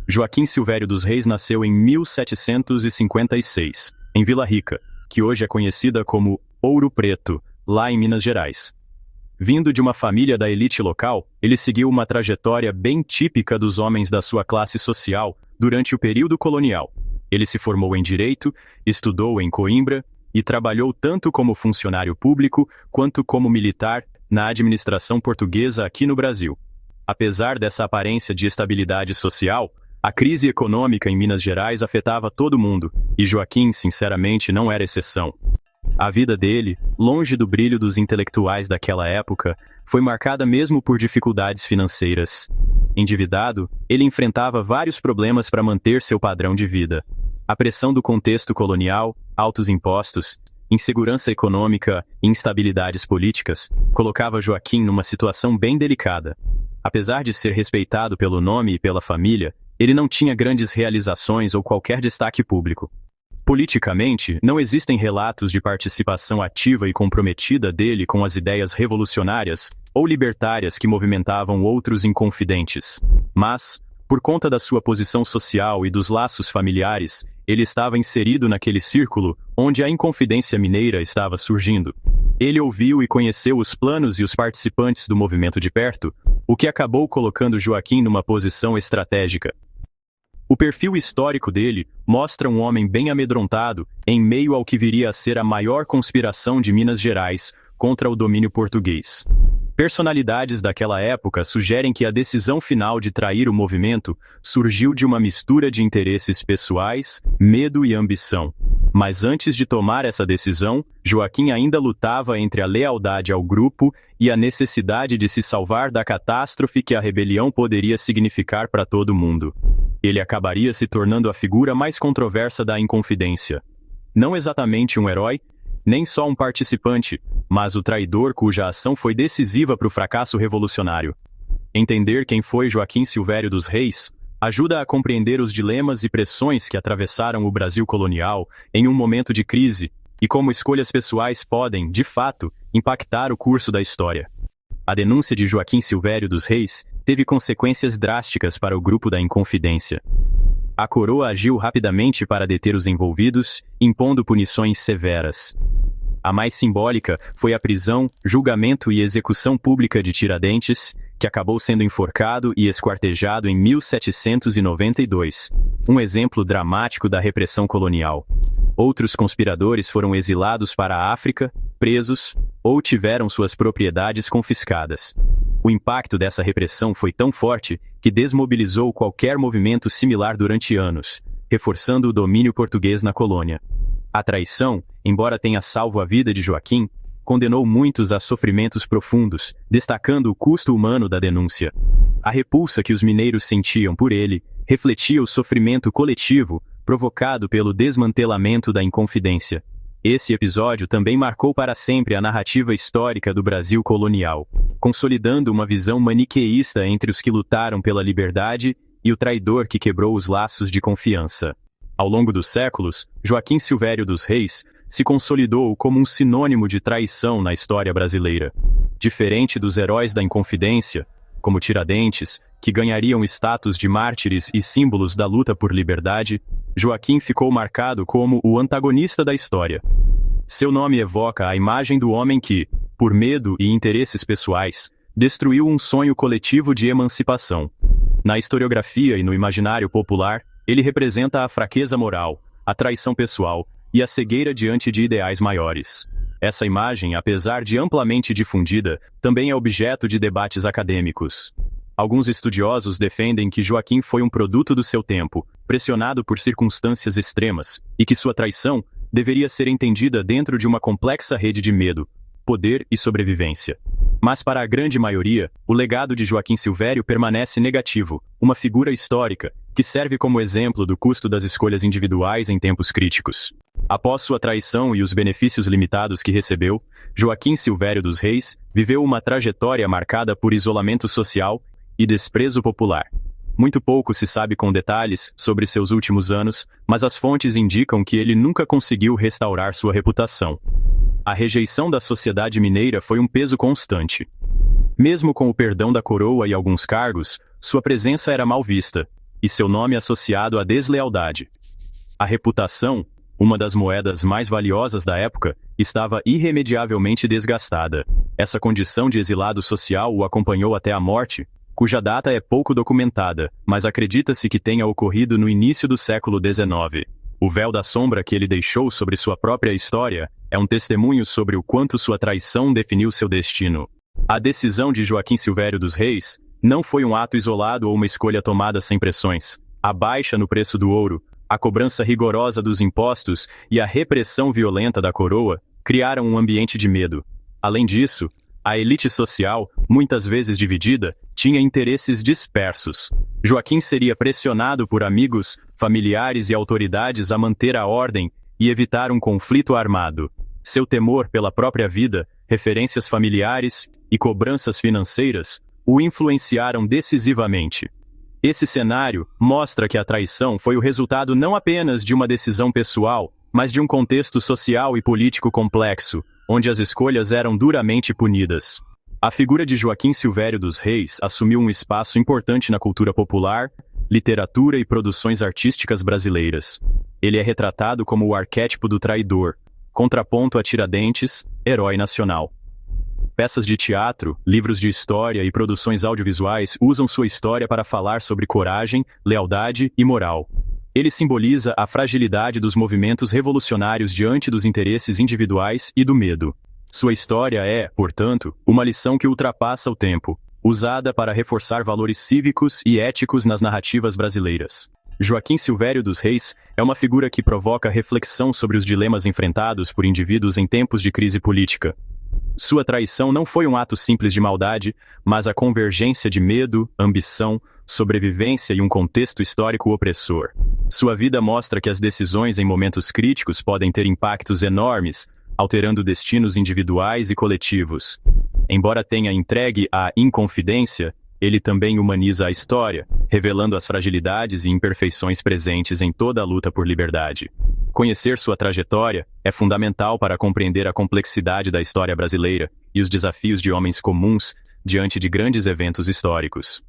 Joaquim Silvério dos Reis nasceu em 1756, em Vila Rica, que hoje é conhecida como Ouro Preto, lá em Minas Gerais. Vindo de uma família da elite local, ele seguiu uma trajetória bem típica dos homens da sua classe social durante o período colonial. Ele se formou em Direito, estudou em Coimbra e trabalhou tanto como funcionário público quanto como militar na administração portuguesa aqui no Brasil. Apesar dessa aparência de estabilidade social, a crise econômica em Minas Gerais afetava todo mundo, e Joaquim, sinceramente, não era exceção. A vida dele, longe do brilho dos intelectuais daquela época, foi marcada mesmo por dificuldades financeiras. Endividado, ele enfrentava vários problemas para manter seu padrão de vida. A pressão do contexto colonial, altos impostos, insegurança econômica e instabilidades políticas colocava Joaquim numa situação bem delicada. Apesar de ser respeitado pelo nome e pela família, ele não tinha grandes realizações ou qualquer destaque público. Politicamente, não existem relatos de participação ativa e comprometida dele com as ideias revolucionárias ou libertárias que movimentavam outros inconfidentes. Mas, por conta da sua posição social e dos laços familiares, ele estava inserido naquele círculo onde a Inconfidência Mineira estava surgindo. Ele ouviu e conheceu os planos e os participantes do movimento de perto, o que acabou colocando Joaquim numa posição estratégica. O perfil histórico dele mostra um homem bem amedrontado em meio ao que viria a ser a maior conspiração de Minas Gerais contra o domínio português. Personalidades daquela época sugerem que a decisão final de trair o movimento surgiu de uma mistura de interesses pessoais, medo e ambição. Mas antes de tomar essa decisão, Joaquim ainda lutava entre a lealdade ao grupo e a necessidade de se salvar da catástrofe que a rebelião poderia significar para todo mundo. Ele acabaria se tornando a figura mais controversa da Inconfidência. Não exatamente um herói, nem só um participante, mas o traidor cuja ação foi decisiva para o fracasso revolucionário. Entender quem foi Joaquim Silvério dos Reis ajuda a compreender os dilemas e pressões que atravessaram o Brasil colonial em um momento de crise e como escolhas pessoais podem, de fato, impactar o curso da história. A denúncia de Joaquim Silvério dos Reis teve consequências drásticas para o grupo da Inconfidência. A coroa agiu rapidamente para deter os envolvidos, impondo punições severas. A mais simbólica foi a prisão, julgamento e execução pública de Tiradentes, que acabou sendo enforcado e esquartejado em 1792, um exemplo dramático da repressão colonial. Outros conspiradores foram exilados para a África, presos, ou tiveram suas propriedades confiscadas. O impacto dessa repressão foi tão forte que desmobilizou qualquer movimento similar durante anos, reforçando o domínio português na colônia. A traição, embora tenha salvo a vida de Joaquim, condenou muitos a sofrimentos profundos, destacando o custo humano da denúncia. A repulsa que os mineiros sentiam por ele refletia o sofrimento coletivo provocado pelo desmantelamento da Inconfidência. Esse episódio também marcou para sempre a narrativa histórica do Brasil colonial, consolidando uma visão maniqueísta entre os que lutaram pela liberdade e o traidor que quebrou os laços de confiança. Ao longo dos séculos, Joaquim Silvério dos Reis se consolidou como um sinônimo de traição na história brasileira. Diferente dos heróis da Inconfidência, como Tiradentes, que ganhariam status de mártires e símbolos da luta por liberdade, Joaquim ficou marcado como o antagonista da história. Seu nome evoca a imagem do homem que, por medo e interesses pessoais, destruiu um sonho coletivo de emancipação. Na historiografia e no imaginário popular, ele representa a fraqueza moral, a traição pessoal e a cegueira diante de ideais maiores. Essa imagem, apesar de amplamente difundida, também é objeto de debates acadêmicos. Alguns estudiosos defendem que Joaquim foi um produto do seu tempo, pressionado por circunstâncias extremas, e que sua traição deveria ser entendida dentro de uma complexa rede de medo, poder e sobrevivência. Mas para a grande maioria, o legado de Joaquim Silvério permanece negativo, uma figura histórica que serve como exemplo do custo das escolhas individuais em tempos críticos. Após sua traição e os benefícios limitados que recebeu, Joaquim Silvério dos Reis viveu uma trajetória marcada por isolamento social e desprezo popular. Muito pouco se sabe com detalhes sobre seus últimos anos, mas as fontes indicam que ele nunca conseguiu restaurar sua reputação. A rejeição da sociedade mineira foi um peso constante. Mesmo com o perdão da coroa e alguns cargos, sua presença era mal vista, e seu nome associado à deslealdade. A reputação, uma das moedas mais valiosas da época, estava irremediavelmente desgastada. Essa condição de exilado social o acompanhou até a morte, cuja data é pouco documentada, mas acredita-se que tenha ocorrido no início do século XIX. O véu da sombra que ele deixou sobre sua própria história é um testemunho sobre o quanto sua traição definiu seu destino. A decisão de Joaquim Silvério dos Reis não foi um ato isolado ou uma escolha tomada sem pressões. A baixa no preço do ouro, a cobrança rigorosa dos impostos e a repressão violenta da coroa criaram um ambiente de medo. Além disso, a elite social, muitas vezes dividida, tinha interesses dispersos. Joaquim seria pressionado por amigos, familiares e autoridades a manter a ordem e evitar um conflito armado. Seu temor pela própria vida, referências familiares e cobranças financeiras o influenciaram decisivamente. Esse cenário mostra que a traição foi o resultado não apenas de uma decisão pessoal, mas de um contexto social e político complexo, onde as escolhas eram duramente punidas. A figura de Joaquim Silvério dos Reis assumiu um espaço importante na cultura popular, literatura e produções artísticas brasileiras. Ele é retratado como o arquétipo do traidor, contraponto a Tiradentes, herói nacional. Peças de teatro, livros de história e produções audiovisuais usam sua história para falar sobre coragem, lealdade e moral. Ele simboliza a fragilidade dos movimentos revolucionários diante dos interesses individuais e do medo. Sua história é, portanto, uma lição que ultrapassa o tempo, usada para reforçar valores cívicos e éticos nas narrativas brasileiras. Joaquim Silvério dos Reis é uma figura que provoca reflexão sobre os dilemas enfrentados por indivíduos em tempos de crise política. Sua traição não foi um ato simples de maldade, mas a convergência de medo, ambição, sobrevivência e um contexto histórico opressor. Sua vida mostra que as decisões em momentos críticos podem ter impactos enormes, alterando destinos individuais e coletivos. Embora tenha entregue à inconfidência, ele também humaniza a história, revelando as fragilidades e imperfeições presentes em toda a luta por liberdade. Conhecer sua trajetória é fundamental para compreender a complexidade da história brasileira e os desafios de homens comuns diante de grandes eventos históricos.